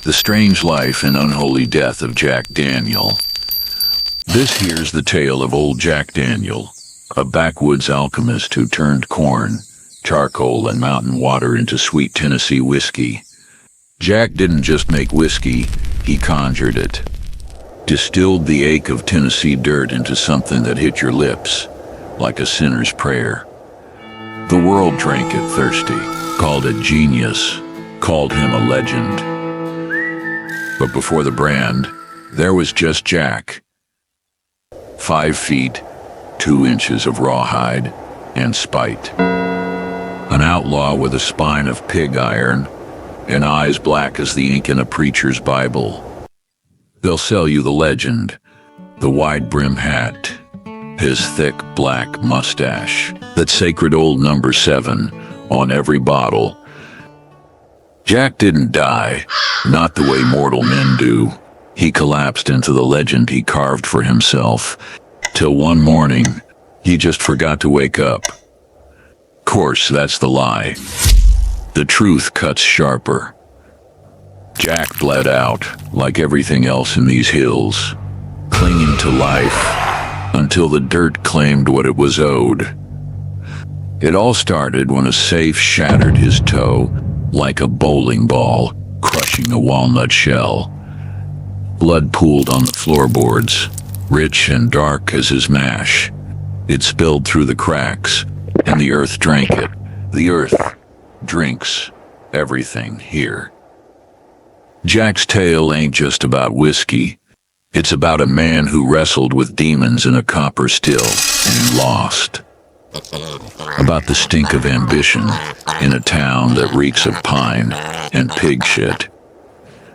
The Strange Life and Unholy Death of Jack Daniel. This here's the tale of old Jack Daniel, a backwoods alchemist who turned corn, charcoal, and mountain water into sweet Tennessee whiskey. Jack didn't just make whiskey, he conjured it. Distilled the ache of Tennessee dirt into something that hit your lips, like a sinner's prayer. The world drank it thirsty, called it genius, called him a legend. But before the brand, there was just Jack. 5 feet, 2 inches of rawhide, and spite. An outlaw with a spine of pig iron, and eyes black as the ink in a preacher's Bible. They'll sell you the legend, the wide brim hat, his thick black mustache, that sacred old number 7 on every bottle. Jack didn't die, not the way mortal men do. He collapsed into the legend he carved for himself, till one morning, he just forgot to wake up. Course, that's the lie. The truth cuts sharper. Jack bled out, like everything else in these hills, clinging to life, until the dirt claimed what it was owed. It all started when a safe shattered his toe, like a bowling ball, crushing a walnut shell. Blood pooled on the floorboards, rich and dark as his mash. It spilled through the cracks, and the earth drank it. The earth drinks everything here. Jack's tale ain't just about whiskey. It's about a man who wrestled with demons in a copper still and lost. About the stink of ambition in a town that reeks of pine and pig shit.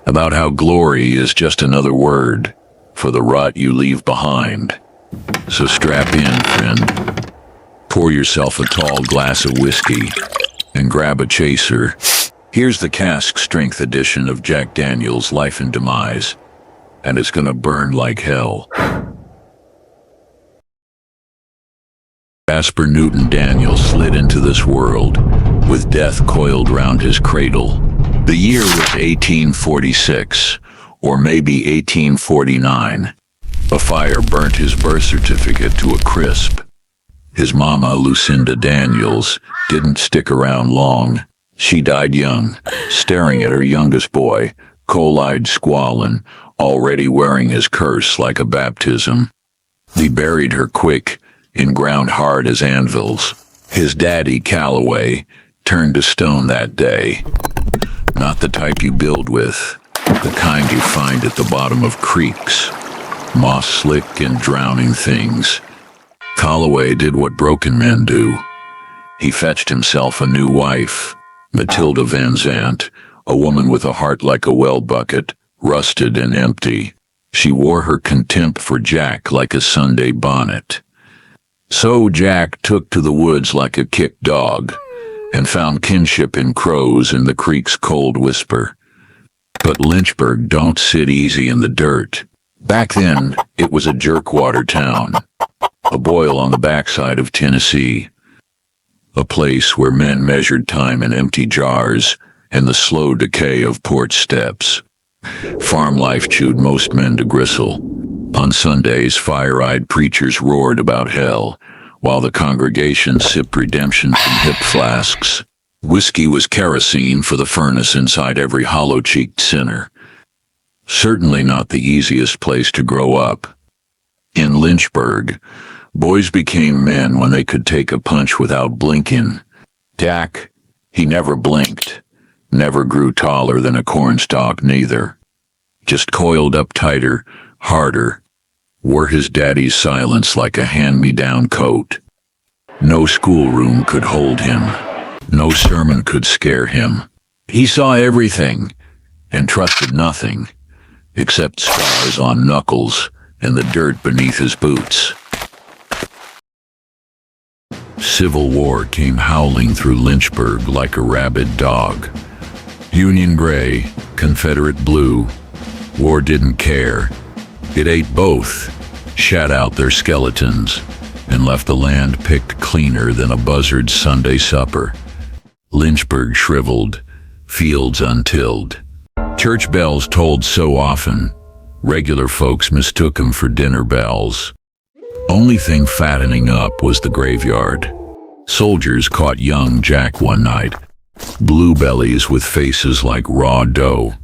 About how glory is just another word for the rot you leave behind. So strap in, friend. Pour yourself a tall glass of whiskey and grab a chaser. Here's the cask strength edition of Jack Daniel's Life and Demise, and it's gonna burn like hell. Jasper Newton Daniel slid into this world, with death coiled round his cradle. The year was 1846, or maybe 1849. A fire burnt his birth certificate to a crisp. His mama, Lucinda Daniels, didn't stick around long. She died young, staring at her youngest boy, coal-eyed squalling, already wearing his curse like a baptism. They buried her quick, in ground hard as anvils. His daddy, Calloway, turned to stone that day. Not the type you build with, the kind you find at the bottom of creeks, moss-slick and drowning things. Calloway did what broken men do. He fetched himself a new wife, Matilda Van Zandt, a woman with a heart like a well bucket, rusted and empty. She wore her contempt for Jack like a Sunday bonnet. So Jack took to the woods like a kicked dog, and found kinship in crows and the creek's cold whisper. But Lynchburg don't sit easy in the dirt. Back then, it was a jerkwater town, a boil on the backside of Tennessee, a place where men measured time in empty jars and the slow decay of porch steps. Farm life chewed most men to gristle. On Sundays, fire-eyed preachers roared about hell, while the congregation sipped redemption from hip flasks. Whiskey was kerosene for the furnace inside every hollow-cheeked sinner. Certainly not the easiest place to grow up. In Lynchburg, boys became men when they could take a punch without blinking. Jack, he never blinked, never grew taller than a cornstalk neither. Just coiled up tighter, harder, wore his daddy's silence like a hand-me-down coat. No schoolroom could hold him. No sermon could scare him. He saw everything and trusted nothing, except scars on knuckles and the dirt beneath his boots. Civil War came howling through Lynchburg like a rabid dog. Union gray, Confederate blue. War didn't care. It ate both, shat out their skeletons, and left the land picked cleaner than a buzzard's Sunday supper. Lynchburg shriveled, fields untilled. Church bells tolled so often, regular folks mistook 'em for dinner bells. Only thing fattening up was the graveyard. Soldiers caught young Jack one night, blue bellies with faces like raw dough.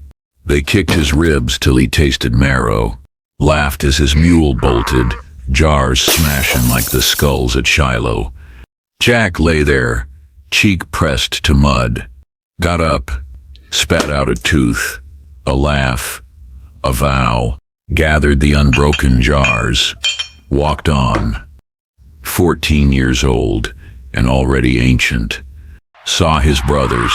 They kicked his ribs till he tasted marrow, laughed as his mule bolted, jars smashing like the skulls at Shiloh. Jack lay there, cheek pressed to mud, got up, spat out a tooth, a laugh, a vow, gathered the unbroken jars, walked on. 14 years old and already ancient, saw his brothers,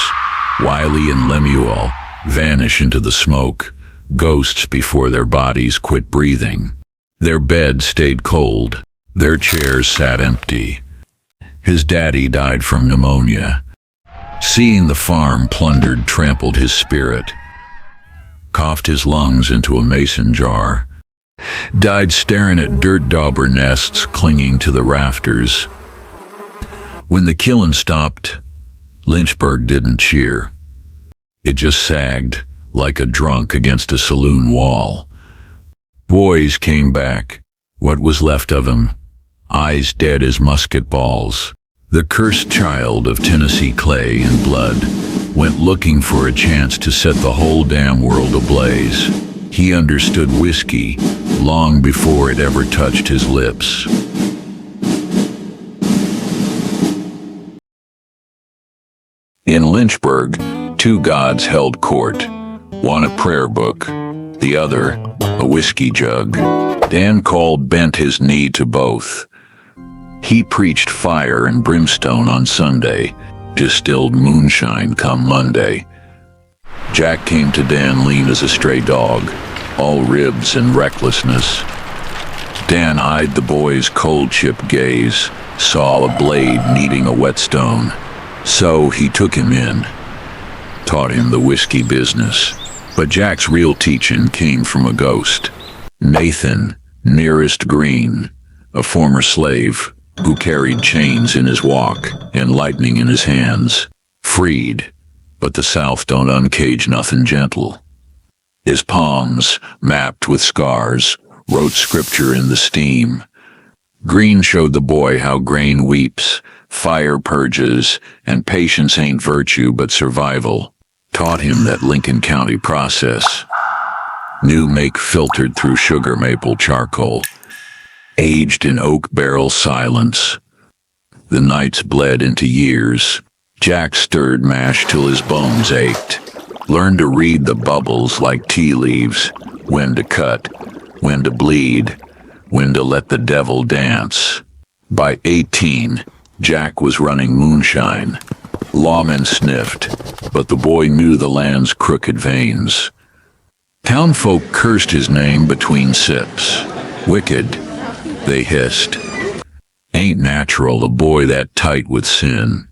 Wiley and Lemuel, vanish into the smoke, ghosts before their bodies quit breathing. Their beds stayed cold, their chairs sat empty. His daddy died from pneumonia. Seeing the farm plundered trampled his spirit, coughed his lungs into a mason jar, died staring at dirt dauber nests clinging to the rafters. When the killing stopped, Lynchburg didn't cheer. It just sagged like a drunk against a saloon wall. Boys came back, what was left of 'em, eyes dead as musket balls. The cursed child of Tennessee clay and blood went looking for a chance to set the whole damn world ablaze. He understood whiskey long before it ever touched his lips. In Lynchburg, two gods held court, one a prayer book, the other a whiskey jug. Dan Cole bent his knee to both. He preached fire and brimstone on Sunday, distilled moonshine come Monday. Jack came to Dan lean as a stray dog, all ribs and recklessness. Dan eyed the boy's cold chip gaze, saw a blade needing a whetstone. So he took him in, taught him the whiskey business. But Jack's real teaching came from a ghost. Nathan Nearest Green, a former slave who carried chains in his walk and lightning in his hands. Freed, but the South don't uncage nothing gentle. His palms, mapped with scars, wrote scripture in the steam. Green showed the boy how grain weeps, fire purges, and patience ain't virtue but survival. Taught him that Lincoln County process. New make filtered through sugar maple charcoal, aged in oak barrel silence. The nights bled into years. Jack stirred mash till his bones ached. Learned to read the bubbles like tea leaves, when to cut, when to bleed, when to let the devil dance. By 18, Jack was running moonshine. Lawmen sniffed, but the boy knew the land's crooked veins. Townfolk cursed his name between sips. Wicked, they hissed. Ain't natural a boy that tight with sin.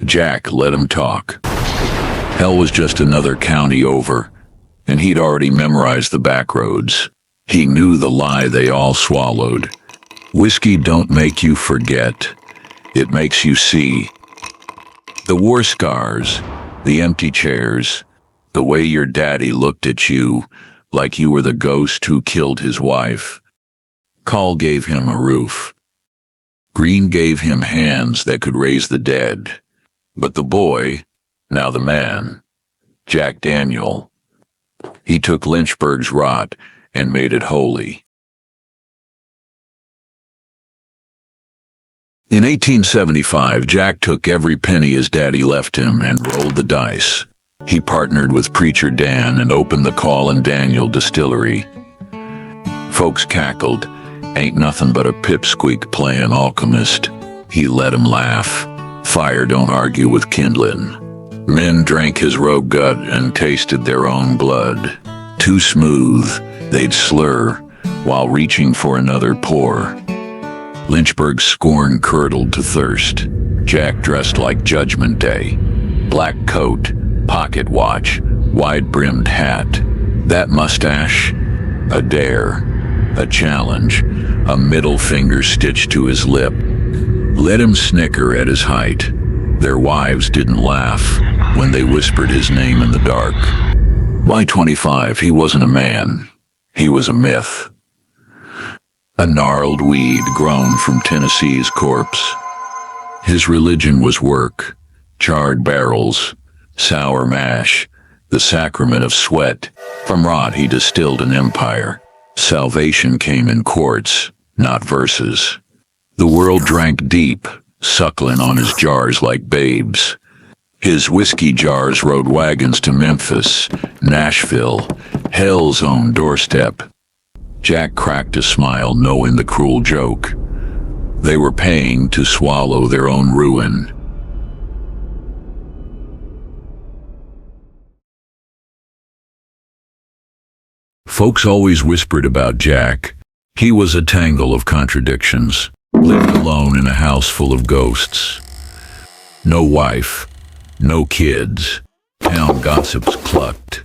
Jack let him talk. Hell was just another county over, and he'd already memorized the back roads. He knew the lie they all swallowed. Whiskey don't make you forget. It makes you see. The war scars, the empty chairs, the way your daddy looked at you like you were the ghost who killed his wife. Call gave him a roof. Green gave him hands that could raise the dead. But the boy, now the man, Jack Daniel, he took Lynchburg's rot and made it holy. In 1875, Jack took every penny his daddy left him and rolled the dice. He partnered with Preacher Dan and opened the Call and Daniel distillery. Folks cackled, ain't nothing but a pipsqueak playing alchemist. He let 'em laugh. Fire don't argue with kindling. Men drank his rogue gut and tasted their own blood. Too smooth, they'd slur while reaching for another pour. Lynchburg's scorn curdled to thirst. Jack dressed like Judgment Day. Black coat, pocket watch, wide-brimmed hat. That mustache? A dare, a challenge, a middle finger stitched to his lip. Let him snicker at his height. Their wives didn't laugh when they whispered his name in the dark. By 25, he wasn't a man. He was a myth. A gnarled weed grown from Tennessee's corpse. His religion was work, charred barrels, sour mash, the sacrament of sweat. From rot he distilled an empire. Salvation came in quarts, not verses. The world drank deep, suckling on his jars like babes. His whiskey jars rode wagons to Memphis, Nashville, hell's own doorstep. Jack cracked a smile, knowing the cruel joke. They were paying to swallow their own ruin. Folks always whispered about Jack. He was a tangle of contradictions, lived alone in a house full of ghosts. No wife, no kids. Town gossips clucked.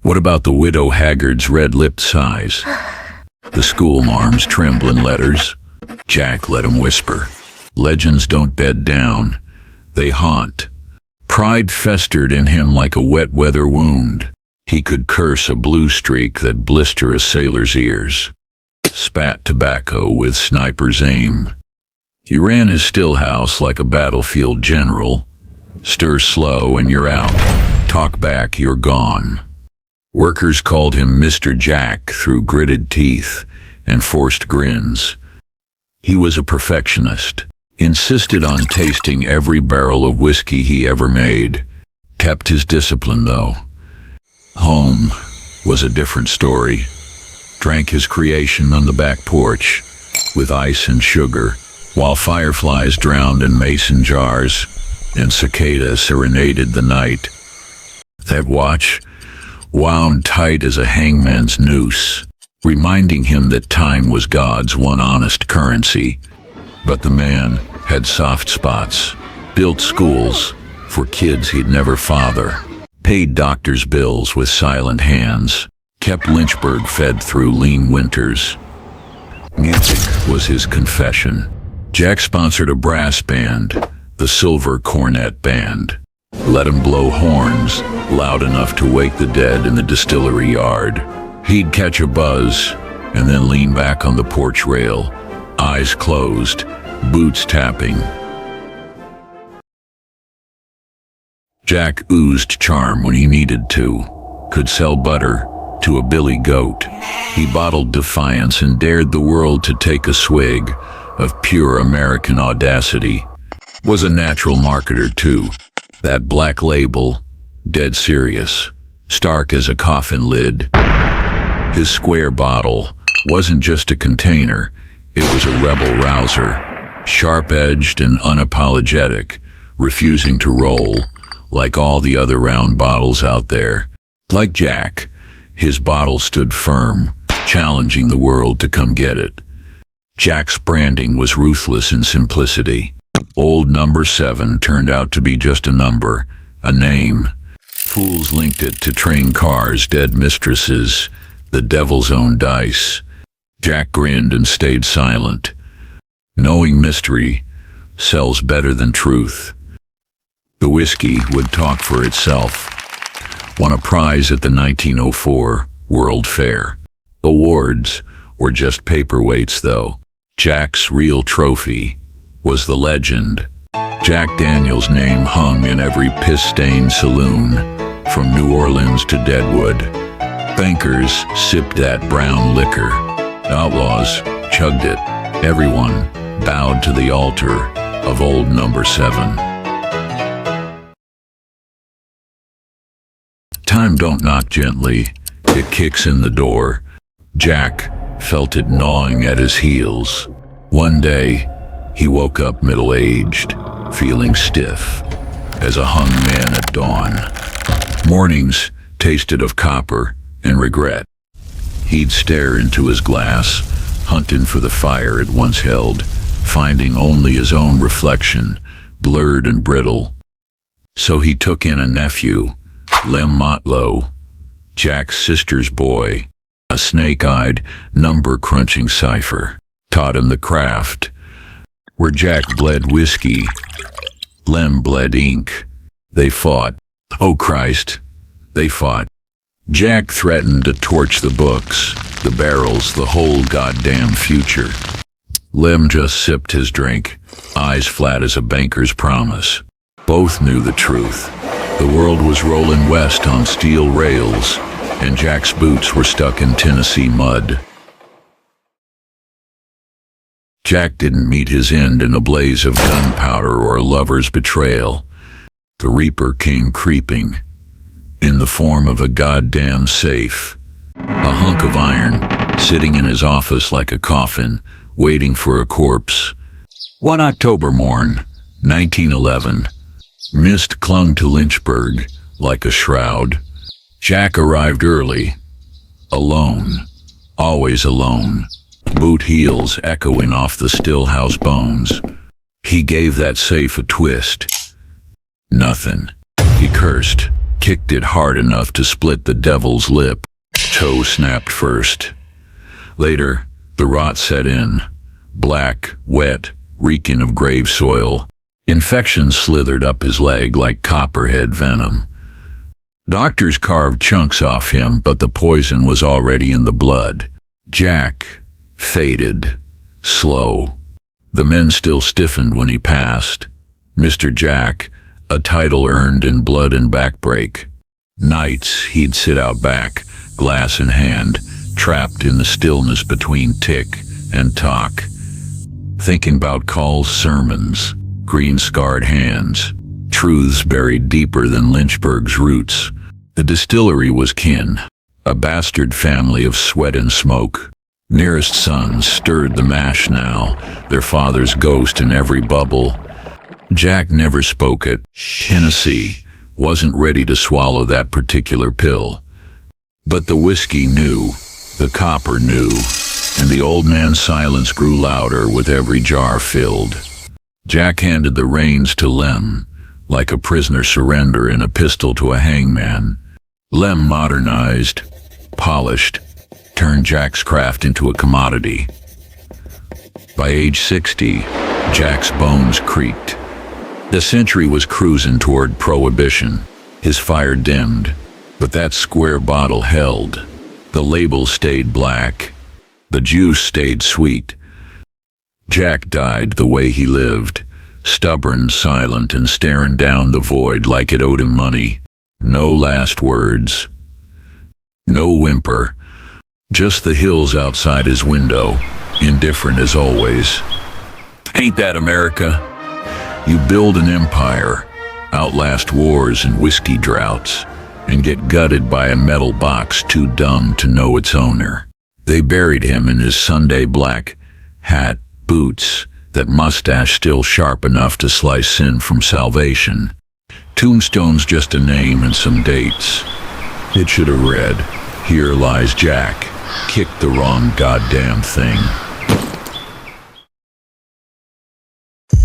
What about the widow Haggard's red-lipped sighs? The school marm's trembling letters? Jack let him whisper. Legends don't bed down. They haunt. Pride festered in him like a wet weather wound. He could curse a blue streak that blister a sailor's ears. Spat tobacco with sniper's aim. He ran his still house like a battlefield general. Stir slow and you're out. Talk back, you're gone. Workers called him Mr. Jack through gritted teeth and forced grins. He was a perfectionist, insisted on tasting every barrel of whiskey he ever made. Kept his discipline, though. Home was a different story. Drank his creation on the back porch, with ice and sugar, while fireflies drowned in mason jars and cicadas serenaded the night. That watch wound tight as a hangman's noose, reminding him that time was God's one honest currency. But the man had soft spots, built schools for kids he'd never father, paid doctors' bills with silent hands, kept Lynchburg fed through lean winters. Music was his confession. Jack sponsored a brass band, the Silver Cornet Band. Let him blow horns loud enough to wake the dead in the distillery yard. He'd catch a buzz and then lean back on the porch rail, eyes closed, boots tapping. Jack oozed charm when he needed to, could sell butter to a billy goat. He bottled defiance and dared the world to take a swig of pure American audacity. Was a natural marketer too. That black label, dead serious, stark as a coffin lid. His square bottle wasn't just a container, it was a rebel rouser, sharp-edged and unapologetic, refusing to roll like all the other round bottles out there. Like Jack, his bottle stood firm, challenging the world to come get it. Jack's branding was ruthless in simplicity. Old Number 7 turned out to be just a number, a name. Fools linked it to train cars, dead mistresses, the devil's own dice. Jack grinned and stayed silent. Knowing mystery sells better than truth. The whiskey would talk for itself. Won a prize at the 1904 World Fair. Awards were just paperweights, though. Jack's real trophy was the legend. Jack Daniel's name hung in every piss-stained saloon, from New Orleans to Deadwood. Bankers sipped that brown liquor. Outlaws chugged it. Everyone bowed to the altar of Old Number 7. Time don't knock gently. It kicks in the door. Jack felt it gnawing at his heels. One day, he woke up middle-aged, feeling stiff as a hung man at dawn. Mornings tasted of copper and regret. He'd stare into his glass, hunting for the fire it once held, finding only his own reflection, blurred and brittle. So he took in a nephew, Lem Motlow, Jack's sister's boy, a snake-eyed, number-crunching cipher. Taught him the craft. Where Jack bled whiskey, Lem bled ink. They fought. Oh Christ, they fought. Jack threatened to torch the books, the barrels, the whole goddamn future. Lem just sipped his drink, eyes flat as a banker's promise. Both knew the truth. The world was rolling west on steel rails, and Jack's boots were stuck in Tennessee mud. Jack didn't meet his end in a blaze of gunpowder or a lover's betrayal. The Reaper came creeping, in the form of a goddamn safe. A hunk of iron, sitting in his office like a coffin, waiting for a corpse. One October morn, 1911, mist clung to Lynchburg like a shroud. Jack arrived early, alone, always alone, boot heels echoing off the still house bones. He gave that safe a twist. Nothing. He cursed, kicked it hard enough to split the devil's lip. Toe snapped first. Later, the rot set in. Black, wet, reeking of grave soil. Infection slithered up his leg like copperhead venom. Doctors carved chunks off him, but the poison was already in the blood. Jack faded, slow. The men still stiffened when he passed. Mr. Jack, a title earned in blood and backbreak. Nights he'd sit out back, glass in hand, trapped in the stillness between tick and talk, thinking about Call's sermons, green-scarred hands, truths buried deeper than Lynchburg's roots. The distillery was kin, a bastard family of sweat and smoke. Nearest sons stirred the mash now, their father's ghost in every bubble. Jack never spoke it. Tennessee wasn't ready to swallow that particular pill. But the whiskey knew, the copper knew, and the old man's silence grew louder with every jar filled. Jack handed the reins to Lem, like a prisoner surrender in a pistol to a hangman. Lem modernized, polished, turned Jack's craft into a commodity. By age 60, Jack's bones creaked. The century was cruising toward prohibition. His fire dimmed, but that square bottle held. The label stayed black. The juice stayed sweet. Jack died the way he lived, stubborn, silent, and staring down the void like it owed him money. No last words. No whimper. Just the hills outside his window, indifferent as always. Ain't that America? You build an empire, outlast wars and whiskey droughts, and get gutted by a metal box too dumb to know its owner. They buried him in his Sunday black hat, boots, that mustache still sharp enough to slice sin from salvation. Tombstone's just a name and some dates. It should have read, "Here lies Jack, kicked the wrong goddamn thing."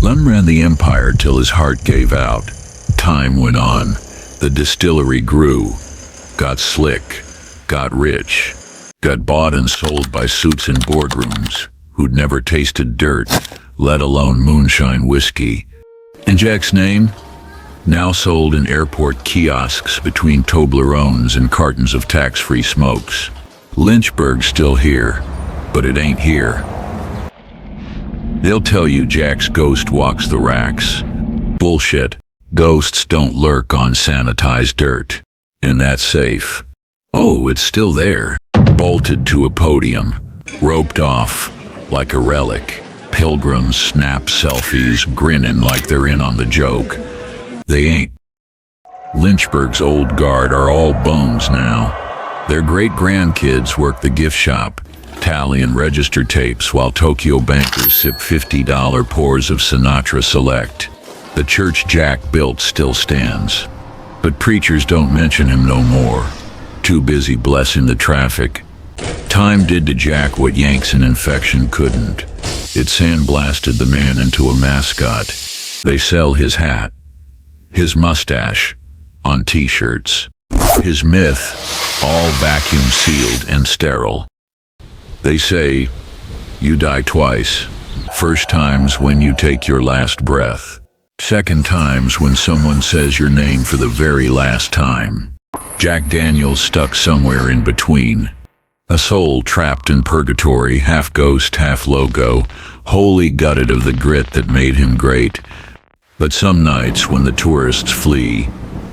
Lem ran the empire till his heart gave out. Time went on. The distillery grew, got slick, got rich, got bought and sold by suits in boardrooms who'd never tasted dirt, let alone moonshine whiskey. And Jack's name? Now sold in airport kiosks between Toblerones and cartons of tax-free smokes. Lynchburg's still here, but it ain't here. They'll tell you Jack's ghost walks the racks. Bullshit. Ghosts don't lurk on sanitized dirt. In that safe. Oh, it's still there. Bolted to a podium. Roped off, like a relic. Pilgrims snap selfies, grinning like they're in on the joke. They ain't. Lynchburg's old guard are all bones now. Their great-grandkids work the gift shop, tally and register tapes while Tokyo bankers sip $50 pours of Sinatra Select. The church Jack built still stands, but preachers don't mention him no more. Too busy blessing the traffic. Time did to Jack what Yanks an infection couldn't. It sandblasted the man into a mascot. They sell his hat, his mustache, on t-shirts. His myth, all vacuum sealed and sterile. They say, you die twice. First time's when you take your last breath. Second time's when someone says your name for the very last time. Jack Daniels stuck somewhere in between. A soul trapped in purgatory, half ghost, half logo, wholly gutted of the grit that made him great. But some nights when the tourists flee,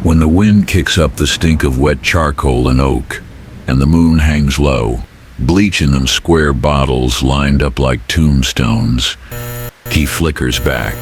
when the wind kicks up the stink of wet charcoal and oak, and the moon hangs low, bleach in them square bottles lined up like tombstones, he flickers back,